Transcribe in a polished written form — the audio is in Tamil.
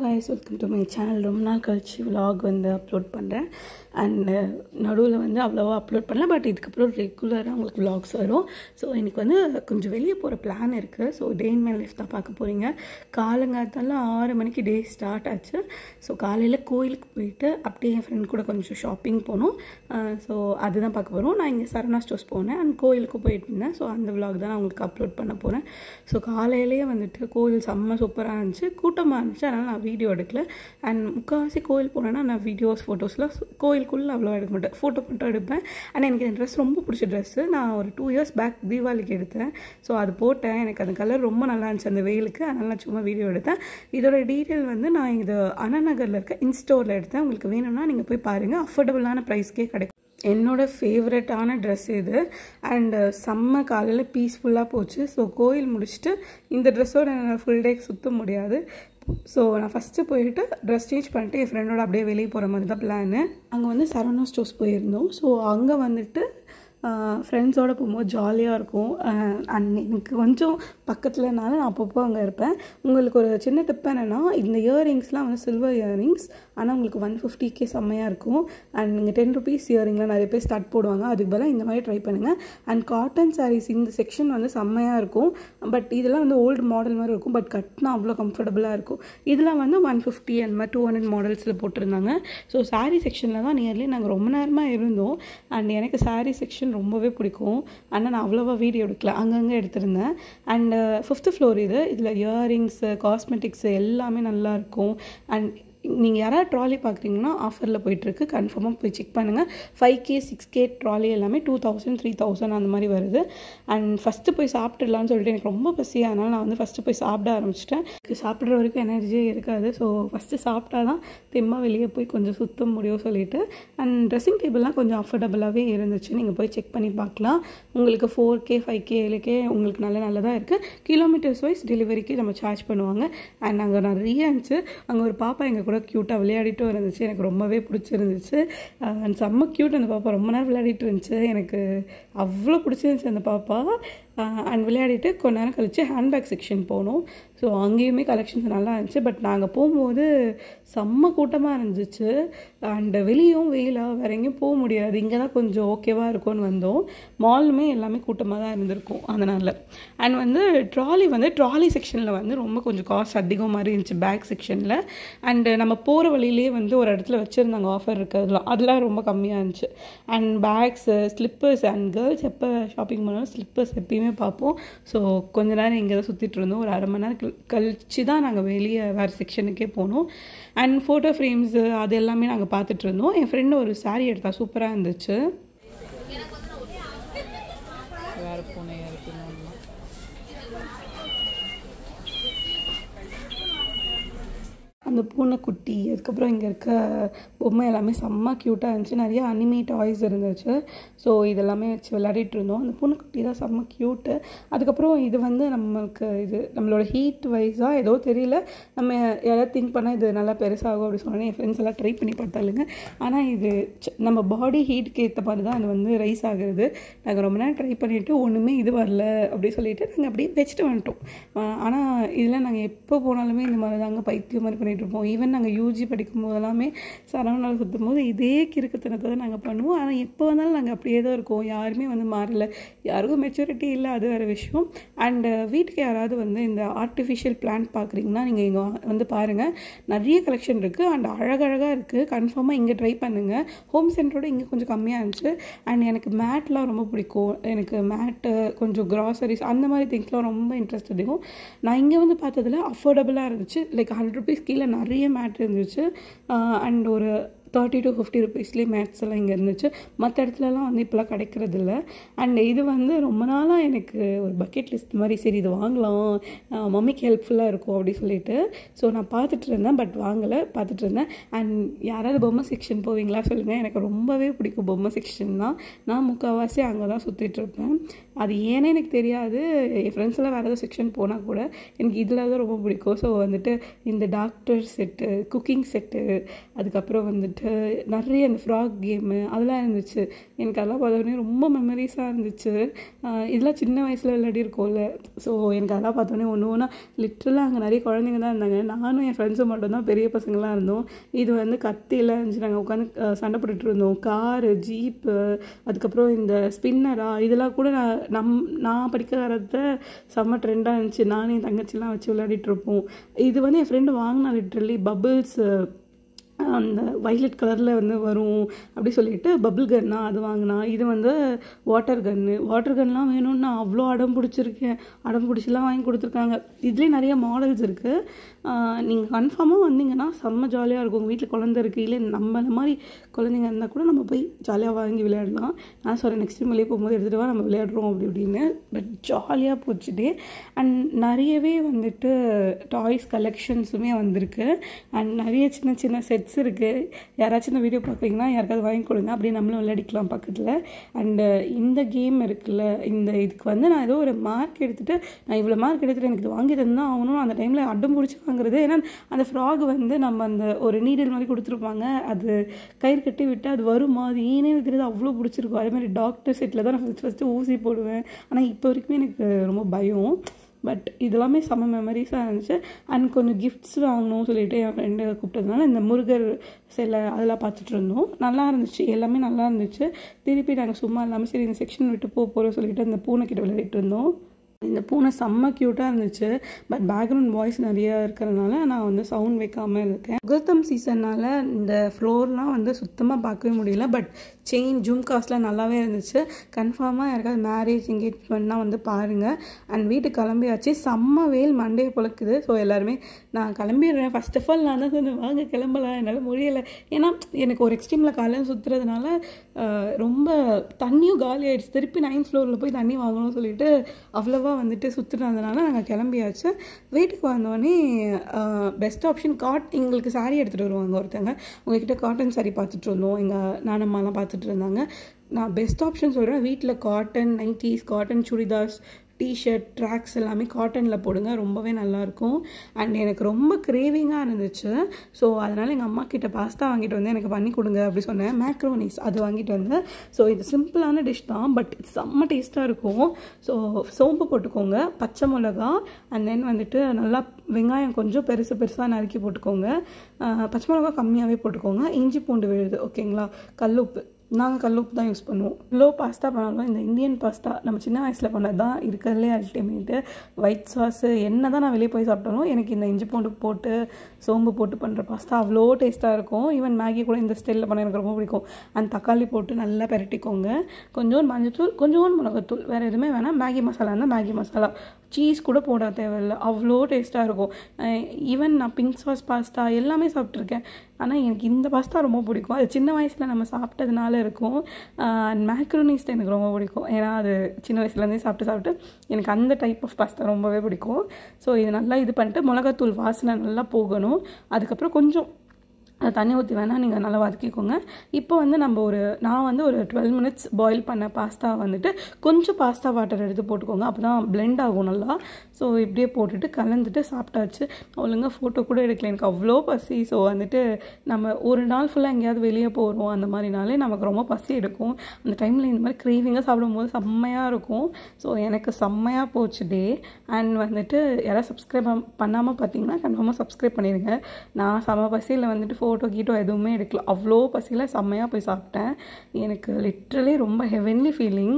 guys, welcome to my channel. ரொம்ப நாள் கழிச்சு vlog வந்து அப்லோட் பண்ணுறேன். அண்ட் நடுவில் வந்து அவ்வளோவா அப்லோட் பண்ணல, பட் இதுக்கப்புறம் ரெகுலராக உங்களுக்கு vlogs வரும். ஸோ இன்றைக்கி வந்து கொஞ்சம் வெளியே போகிற பிளான் இருக்குது. So day in my life தான் பார்க்க போகிறீங்க. காலங்காத்தால 6 மணிக்கு டே ஸ்டார்ட் ஆச்சு. ஸோ காலையில் கோயிலுக்கு போயிட்டு அப்படியே என் ஃப்ரெண்ட் கூட கொஞ்சம் ஷாப்பிங் போனோம். ஸோ அதுதான் பார்க்க போகிறோம். நான் இங்கே சரவணா ஸ்டோர்ஸ் போனேன் அண்ட் கோயிலுக்கு போயிட்டு இருந்தேன். ஸோ அந்த vlog தான் நான் உங்களுக்கு அப்லோட் பண்ண போகிறேன். ஸோ காலையிலேயே வந்துட்டு கோயில் செம்ம சூப்பராக இருந்துச்சு, கூட்டமாக இருந்துச்சு. அதனால் நான் வீடியோ எடுக்கல. அண்ட் முக்கால்வாசி கோயில் போனேன்னா நான் வீடியோஸ் ஃபோட்டோஸ்லாம் கோயிலுக்குள்ளே அவ்வளோ எடுக்க மாட்டேன், ஃபோட்டோ மட்டும் எடுப்பேன். ஆனால் எனக்கு இந்த ட்ரெஸ் ரொம்ப பிடிச்ச ட்ரெஸ்ஸு. நான் ஒரு 2 years பேக் தீபாவளிக்கு எடுத்தேன். ஸோ அது போட்டேன். எனக்கு அந்த கலர் ரொம்ப நல்லா இருந்துச்சு அந்த வெயிலுக்கு. அதனால் நான் சும்மா வீடியோ எடுத்தேன். இதோட டீட்டெயில் வந்து நான் இது அண்ணா நகரில் இருக்க இன்ஸ்டோரில் எடுத்தேன். உங்களுக்கு வேணும்னா நீங்கள் போய் பாருங்கள். அஃபோர்டபுளான ப்ரைஸ்க்கே கிடைக்கும். என்னோடய ஃபேவரட்டான ட்ரெஸ் இது. அண்டு செம்ம காலையில் பீஸ்ஃபுல்லாக போச்சு. ஸோ கோயில் முடிச்சுட்டு இந்த ட்ரெஸ்ஸோட என்னால் ஃபுல் டே சுற்ற முடியாது. ஸோ நான் ஃபஸ்ட்டு போயிட்டு ட்ரெஸ் சேஞ்ச் பண்ணிட்டு என் ஃப்ரெண்டோட அப்படியே வெளியே போகிற மாதிரி தான் பிளானு. அங்கே வந்து சரவணா ஸ்டோர்ஸ் போயிருந்தோம். ஸோ அங்கே வந்துட்டு ஃப்ரெண்ட்ஸோடு போகும்போது ஜாலியாக இருக்கும். அண்ட் எனக்கு கொஞ்சம் பக்கத்துலனால நான் அப்பப்போ அங்கே இருப்பேன். உங்களுக்கு ஒரு சின்ன டிப் என்னென்னா, இந்த இயரிங்ஸ்லாம் வந்து சில்வர் இயரிங்ஸ். ஆனால் உங்களுக்கு 150K செம்மையாக இருக்கும். அண்ட் நீங்கள் 10 rupees இயரிங்லாம் நிறைய பேர் ஸ்டார்ட் போடுவாங்க. அதுக்கு பதிலாக இந்த மாதிரி ட்ரை பண்ணுங்கள். அண்ட் காட்டன் சாரீஸ் இந்த செக்ஷன் வந்து செம்மையாக இருக்கும். பட் இதெல்லாம் வந்து ஓல்டு மாடல் மாதிரி இருக்கும். பட் கட்டினா அவ்வளோ கம்ஃபர்டபுளாக இருக்கும். இதெல்லாம் வந்து 150 அந்த மாதிரி 200 மாடல்ஸில் போட்டிருந்தாங்க. ஸோ சாரீ செக்ஷனில் தான் நியர்லி நாங்கள் ரொம்ப நேரமாக இருந்தோம். அண்ட் எனக்கு சாரீ செக்ஷன் ரொம்பவே பிடிக்கும். ஆனால் நான் அவ்வளோவா வீடியோ எடுக்கல, அங்கங்கே எடுத்திருந்தேன். அண்டு 5th floor இதில் இயரிங்ஸு, காஸ்மெட்டிக்ஸு எல்லாமே நல்லாயிருக்கும். அண்ட் நீங்கள் யாராவது ட்ராலி பார்க்குறீங்கன்னா ஆஃபரில் போயிட்டுருக்கு. கன்ஃபார்மாக போய் செக் பண்ணுங்கள். 5K 6K ட்ராலி எல்லாமே 2000 3000 அந்த மாதிரி வருது. அண்ட் ஃபஸ்ட்டு போய் சாப்பிட்டுடலான்னு சொல்லிட்டு எனக்கு ரொம்ப பசியாக, அதனால் நான் வந்து ஃபஸ்ட்டு போய் சாப்பிட ஆரம்பிச்சிட்டேன். சாப்பிட்ற வரைக்கும் எனர்ஜியே இருக்காது. ஸோ ஃபஸ்ட்டு சாப்பிட்டா தான் தெம்மா வெளியே போய் கொஞ்சம் சுத்த முடியும் சொல்லிட்டு. அண்ட் ட்ரெஸ்ஸிங் டேபிள்லாம் கொஞ்சம் அஃபோர்டபுளாகவே இருந்துச்சு. நீங்கள் போய் செக் பண்ணி பார்க்கலாம். உங்களுக்கு 4K 5K 7K உங்களுக்கு நல்லதாக இருக்குது. கிலோமீட்டர்ஸ் வைஸ் டெலிவரிக்கு நம்ம சார்ஜ் பண்ணுவாங்க. அண்ட் அங்கே நிறைய இருந்துச்சு. அங்கே ஒரு பாப்பா எங்கள் கூட க்யூட்டாக விளையாடிட்டும் இருந்துச்சு. எனக்கு ரொம்பவே பிடிச்சிருந்துச்சு. அண்ட் செம்ம க்யூட் அந்த பாப்பா. ரொம்ப நேரம் விளையாடிட்டு இருந்துச்சு. எனக்கு அவ்வளோ பிடிச்சிருந்துச்சு அந்த பாப்பா. அண்ட் விளையாடிட்டு கொஞ்ச நேரம் கழித்து ஹேண்ட்பேக் செக்ஷன் போனோம். ஸோ அங்கேயுமே கலெக்ஷன்ஸ் நல்லா இருந்துச்சு. பட் நாங்கள் போகும்போது செம்ம கூட்டமாக இருந்துச்சு. அண்டு வெளியும் வெயிலாக வேறு எங்கேயும் போக முடியாது. இங்கே தான் கொஞ்சம் ஓகேவாக இருக்கும்னு வந்தோம். மாலுமே எல்லாமே கூட்டமாக தான் இருந்திருக்கும் அதனால். அண்ட் வந்து ட்ராலி செக்ஷனில் வந்து ரொம்ப கொஞ்சம் காஸ்ட் அதிகம் மாதிரி இருந்துச்சு பேக் செக்ஷனில். அண்டு நம்ம போகிற வழியிலே வந்து ஒரு இடத்துல வச்சுருந்தாங்க ஆஃபர் இருக்கிறதுலாம். அதெல்லாம் ரொம்ப கம்மியாக இருந்துச்சு. And bags, slippers, and girls எப்போ ஷாப்பிங் பண்ணாலும் ஸ்லிப்பர்ஸ் எப்பயுமே பார்ப்போம். ஸோ கொஞ்ச நேரம் இங்கே தான் சுற்றிட்டு இருந்தோம். ஒரு அரை மணி நேரம் கழிச்சு தான் நாங்கள் வெளியே வேறு செக்ஷனுக்கே போனோம். அண்ட் ஃபோட்டோ ஃப்ரேம்ஸு அது எல்லாமே நாங்கள் பார்த்துட்டு இருந்தோம். என் ஃப்ரெண்டு ஒரு சாரீ எடுத்தா சூப்பராக இருந்துச்சு. அந்த பூனைக்குட்டி, அதுக்கப்புறம் இங்கே இருக்க பொம்மை எல்லாமே செம்ம க்யூட்டாக இருந்துச்சு. நிறைய அனிமே டாய்ஸ் இருந்துச்சு. ஸோ இதெல்லாமே வச்சு விளையாடிட்டு இருந்தோம். அந்த பூனைக்குட்டி தான் செம்ம க்யூட்டு. அதுக்கப்புறம் இது வந்து நம்மளோட ஹீட் வைஸாக ஏதோ தெரியல, நம்ம யாராவது திங்க் பண்ணால் இது நல்லா பெருசாகும் அப்படி சொன்னோன்னே என் ஃப்ரெண்ட்ஸ் எல்லாம் ட்ரை பண்ணி பார்த்தாலுங்க. ஆனால் இது நம்ம பாடி ஹீட்டுக்கு ஏற்ற மாதிரி தான் அது வந்து ரைஸ் ஆகுறது. நாங்கள் ரொம்ப நேரம் ட்ரை பண்ணிவிட்டு ஒன்றுமே இது வரல அப்படி சொல்லிவிட்டு நாங்கள் அப்படியே வச்சுட்டு வந்துட்டோம். ஆனால் இதில் நாங்கள் எப்போ போனாலுமே இந்த மாதிரி தாங்க பைத்தியம் மாதிரி பண்ணிகிட்டு இருப்போம். ஈவன் நாங்கள் UG படிக்கும் போதெல்லாமே சரவணாவில் சுற்றும் போது இதே கிறுக்குத்தனத்தை தான் நாங்கள் பண்ணுவோம். ஆனால் எப்போ வந்தாலும் நாங்கள் அப்படியே தான் இருக்கோம். யாருமே வந்து மாறலை. யாருக்கும் மெச்சூரிட்டி இல்லை, அது வேறு விஷயம். அண்டு வீட்டுக்கு யாராவது வந்து இந்த ஆர்டிஃபிஷியல் பிளான்ட் பார்க்குறீங்கன்னா நீங்கள் இங்கே வந்து பாருங்கள். நிறைய கலெக்ஷன் இருக்குது. அண்ட் அழகழகாக இருக்குது. கன்ஃபார்மாக இங்கே ட்ரை பண்ணுங்கள். ஹோம் சென்டரோட இங்கே கொஞ்சம் கம்மியாக இருந்துச்சு. அண்ட் எனக்கு மேட்லாம் ரொம்ப பிடிக்கும். எனக்கு மேட்டு, கொஞ்சம் க்ராசரிஸ் அந்த மாதிரி திங்ஸ்லாம் ரொம்ப இன்ட்ரெஸ்ட் அதிகம். நான் இங்கே வந்து பார்த்ததில் அஃபோர்டபுளாக இருந்துச்சு. லைக் 100 rupees கீழே நிறைய மேட் இருந்துச்சு. அண்ட் ஒரு 30 to 50 rupeesலேயே மேட்ஸ் எல்லாம் இங்கே இருந்துச்சு. மற்ற இடத்துலலாம் வந்து இப்போலாம் கிடைக்கிறதில்ல. அண்ட் இது வந்து ரொம்ப நாளாக எனக்கு ஒரு பக்கெட் லிஸ்ட் மாதிரி, சரி இது வாங்கலாம், மம்மிக்கு ஹெல்ப்ஃபுல்லாக இருக்கும் அப்படி சொல்லிட்டு. ஸோ நான் பார்த்துட்டு இருந்தேன், பட் வாங்கலை, பார்த்துட்டு இருந்தேன். அண்ட் யாராவது பொம்மை செக்ஷன் போவீங்களா சொல்லுங்கள். எனக்கு ரொம்பவே பிடிக்கும் பொம்மை செக்ஷன் தான். நான் முக்கால்வாசி அங்கே தான் சுற்றிட்டுருப்பேன். அது ஏன்னே எனக்கு தெரியாது. என் ஃப்ரெண்ட்ஸ் எல்லாம் வேறு ஏதாவது செக்ஷன் போனால் கூட எனக்கு இதில் தான் ரொம்ப பிடிக்கும். ஸோ வந்துட்டு இந்த டாக்டர் செட்டு, குக்கிங் செட்டு, அதுக்கப்புறம் வந்துட்டு எனக்கு நிறைய அந்த ஃப்ராக் கேமு அதெல்லாம் இருந்துச்சு. எனக்கு அதெல்லாம் பார்த்தோன்னே ரொம்ப மெமரிஸாக இருந்துச்சு. இதெல்லாம் சின்ன வயசில் விளையாடி இருக்கோம்ல. ஸோ எனக்கு அதெல்லாம் பார்த்தோன்னே ஒன்று ஒன்றா லிட்ரலாக அங்கே நிறைய குழந்தைங்க தான் இருந்தாங்க. நானும் என் ஃப்ரெண்ட்ஸும் மட்டும்தான் பெரிய பசங்களாம் இருந்தோம். இது வந்து கத்தியெல்லாம் இருந்துச்சு. நாங்கள் உட்காந்து சண்டை போட்டுட்டு இருந்தோம். காரு, ஜீப்பு, அதுக்கப்புறம் இந்த ஸ்பின்னரா இதெல்லாம் கூட நான் படிக்க வரத செம்ம ட்ரெண்டாக இருந்துச்சு. நானும் என் தங்கச்சிலாம் வச்சு விளையாடிட்டுருப்போம். இது வந்து என் ஃப்ரெண்டு வாங்கினா லிட்ரலி பபிள்ஸ் அந்த வைலட் கலரில் வந்து வரும் அப்படி சொல்லிட்டு பபிள் கன்னா அது வாங்கினா. இது வந்து வாட்டர் கன்லாம் வேணும்னு நான் அவ்வளோ அடம் பிடிச்சிலாம் வாங்கி கொடுத்துருக்காங்க. இதுலேயே நிறைய மாடல்ஸ் இருக்குது. நீங்கள் கன்ஃபார்மாக வந்தீங்கன்னா செம்ம ஜாலியாக இருக்கும். உங்கள் வீட்டில் குழந்தை இருக்குது, இல்லை நம்மள மாதிரி குழந்தைங்க இருந்தால் கூட நம்ம போய் ஜாலியாக வாங்கி விளையாடலாம். நான் சொல்கிறேன் நெக்ஸ்ட் டைம் வெளியே போகும்போது எடுத்துகிட்டு வா, நம்ம விளையாடுறோம் அப்படி இப்படின்னு. பட் ஜாலியாக போச்சுட்டே. அண்ட் நிறையவே வந்துட்டு டாய்ஸ் கலெக்ஷன்ஸுமே வந்திருக்கு. அண்ட் நிறைய சின்ன சின்ன செட்ஸ் இருக்குது. யாராச்சும் இந்த வீடியோ பார்க்குறீங்கன்னா யாருக்காவது வாங்கி கொடுங்க, அப்படியே நம்மளும் விளையாடிக்கலாம் பக்கத்தில். அண்டு இந்த கேம் இருக்குல்ல, இதுக்கு வந்து நான் ஏதோ ஒரு மார்க் எடுத்துகிட்டு நான் இவ்வளோ மார்க் எடுத்துகிட்டு எனக்கு இது வாங்கி தந்தால் ஆகணும் அந்த டைமில் அடம் பிடிச்சி வாங்குறது. ஏன்னா அந்த ஃப்ராக் வந்து நம்ம அந்த ஒரு நீடில் மாதிரி கொடுத்துருப்பாங்க, அது கயிறு கட்டி விட்டு அது வருமா, அது ஏனே வைக்கிறது அவ்வளோ பிடிச்சிருக்கும். அதே மாதிரி டாக்டர் செட்டில் தான் நான் ஃபஸ்ட்டு ஊசி போடுவேன். ஆனால் இப்போ வரைக்குமே எனக்கு ரொம்ப பயம். பட் இதெல்லாமே செம்ம மெமரிஸாக இருந்துச்சு. அண்ட் கொஞ்சம் கிஃப்ட்ஸ் வாங்கணும்னு சொல்லிட்டு என் ஃப்ரெண்டு கூப்பிட்டதுனால இந்த முருகர் சிலை அதெல்லாம் பார்த்துட்டு இருந்தோம். நல்லா இருந்துச்சு, எல்லாமே நல்லா இருந்துச்சு. திருப்பி நாங்கள் சும்மா இல்லாமல் சரி இந்த செக்ஷன் விட்டு போகிறோம் சொல்லிட்டு அந்த பூனைக்கிட்ட விளையாடிட்டு இருந்தோம். இந்த பூனை செம்ம க்யூட்டாக இருந்துச்சு. பட் பேக்ரவுண்ட் வாய்ஸ் நிறையா இருக்கிறதுனால நான் வந்து சவுண்ட் வைக்காமல் இருக்கேன். முகூர்த்தம் சீசன்னால் இந்த ஃப்ளோர்லாம் வந்து சுத்தமாக பார்க்கவே முடியல. பட் செயின் ஜும்காஸ்லாம் நல்லாவே இருந்துச்சு. கன்ஃபார்மாக யாருக்காவது மேரேஜ் என்கேஜ்மெண்ட்லாம் வந்து பாருங்கள். அண்ட் வீட்டுக்கு கிளம்பியாச்சு. செம்ம வெயில் மண்டே பொழுக்குது. ஸோ எல்லாருமே நான் கிளம்பிடுறேன். ஃபர்ஸ்ட் ஆஃப் ஆல் நான் தான் சொன்னேன் வாங்க கிளம்பலாம், என்னால் முடியலை. ஏன்னா எனக்கு ஒரு எக்ஸ்ட்ரீமில் காலையில் சுற்றுறதுனால ரொம்ப தண்ணியும் காலி ஆகிடுச்சு. திருப்பி 9th ஃப்ளோரில் போய் தண்ணி வாங்கணும்னு சொல்லிட்டு அவ்வளோவா வந்துட்டு சுற்றுனதுனால நாங்கள் கிளம்பியாச்சு. வீட்டுக்கு வந்தோடனே பெஸ்ட் ஆப்ஷன் எங்களுக்கு சாரீ எடுத்துகிட்டு வருவாங்க ஒருத்தங்க. உங்கள்கிட்ட காட்டன் சாரீ பார்த்துட்டு இருந்தோம். எங்கள் நானம்மாலாம் பார்த்துட்டு இருந்தாங்க. நான் பெஸ்ட் ஆப்ஷன் சொல்கிறேன். வீட்டில் cotton nighties, cotton churidars, T-shirt, tracks எல்லாமே காட்டனில் போடுங்க, ரொம்பவே நல்லாயிருக்கும். அண்ட் எனக்கு ரொம்ப கிரேவிங்காக இருந்துச்சு. ஸோ அதனால் எங்கள் அம்மா கிட்ட பாஸ்தா வாங்கிட்டு வந்து எனக்கு பண்ணி கொடுங்க அப்படி சொன்னேன். மேக்ரோனிஸ் அது வாங்கிட்டு வந்தேன். ஸோ இது சிம்பிளான டிஷ் தான், பட் செம்ம டேஸ்ட்டாக இருக்கும். ஸோ சோம்பு போட்டுக்கோங்க, பச்சை மிளகா, அண்ட் தென் வந்துட்டு நல்லா வெங்காயம் கொஞ்சம் பெருசாக நறுக்கி போட்டுக்கோங்க. பச்சை மிளகா கம்மியாகவே போட்டுக்கோங்க. இஞ்சி பூண்டு விழுது, ஓகேங்களா. கல்லுப்பு, நாங்கள் கல்லுப்பு தான் யூஸ் பண்ணுவோம். இவ்வளோ பாஸ்தா பண்ணாலும் இந்த இந்தியன் பாஸ்தா நம்ம சின்ன வயசில் பண்ணது தான் இருக்கிறதுலே அல்டிமேட்டு. ஒயிட் சாஸு என்ன தான் நான் வெளியே போய் சாப்பிட்டாலும் எனக்கு இந்த இஞ்சி பூண்டு போட்டு சோம்பு போட்டு பண்ணுற பாஸ்தா அவ்வளோ டேஸ்ட்டாக இருக்கும். ஈவன் மேகி கூட இந்த ஸ்டைலில் பண்ண எனக்கு ரொம்ப பிடிக்கும். அந்த தக்காளி போட்டு நல்லா பெரட்டிக்கோங்க. கொஞ்சோண்டு மஞ்சத்தூள், கொஞ்சோண்டு மிளகாத்தூள், வேறு எதுவுமே வேணாம். மேகி மசாலா இருந்தால் மேகி மசாலா, சீஸ் கூட போட தேவையில்லை, அவ்வளோ டேஸ்ட்டாக இருக்கும். ஈவன் நான் பிங்க் சாஸ் பாஸ்தா எல்லாமே சாப்பிட்ருக்கேன். ஆனால் எனக்கு இந்த பாஸ்தா ரொம்ப பிடிக்கும். அது சின்ன வயசில் நம்ம சாப்பிட்டதுனால இருக்கும். அண்ட் மேக்ரோனிஸ் எனக்கு ரொம்ப பிடிக்கும். ஏன்னா அது சின்ன வயசுலேருந்தே சாப்பிட்டு எனக்கு அந்த டைப் ஆஃப் பாஸ்தா ரொம்பவே பிடிக்கும். ஸோ இது நல்லா இது பண்ணிட்டு மிளகாத்தூள் வாசனை நல்லா போகணும். அதுக்கப்புறம் கொஞ்சம் தண்ணி ஊற்றி வேணால் நீங்கள் நல்லா வதக்கிக்கோங்க. இப்போ வந்து நான் வந்து ஒரு 12 minutes பாயில் பண்ண பாஸ்தா வந்துட்டு கொஞ்சம் பாஸ்தா வாட்டர் எடுத்து போட்டுக்கோங்க, அப்போ தான் பிளெண்ட் ஆகும் நல்லா. ஸோ இப்படியே போட்டுட்டு கலந்துட்டு சாப்பிட்டாச்சு. ஒழுங்காக ஃபோட்டோ கூட எடுக்கல, எனக்கு அவ்வளோ பசி. ஸோ வந்துட்டு நம்ம ஒரு நாள் ஃபுல்லாக எங்கேயாவது வெளியே போகிறோம் அந்த மாதிரினாலே நமக்கு ரொம்ப பசி எடுக்கும். அந்த டைமில் இந்த மாதிரி க்ரேவிங்காக சாப்பிடும்போது செம்மையாக இருக்கும். ஸோ எனக்கு செம்மையாக போச்சு டே. அண்ட் வந்துட்டு யாராவது சப்ஸ்கிரைப் பண்ணாமல் பார்த்தீங்கன்னா கன்ஃபார்மாக சப்ஸ்கிரைப் பண்ணிடுங்க. நான் செம்ம பசியில் வந்துட்டு ஃபோட்டோ எதுவுமே எடுக்கல, அவ்வளோ பசியில் செம்மையாக போய் சாப்பிட்டேன். எனக்கு லிட்ரலி ரொம்ப ஹெவன்லி ஃபீலிங்.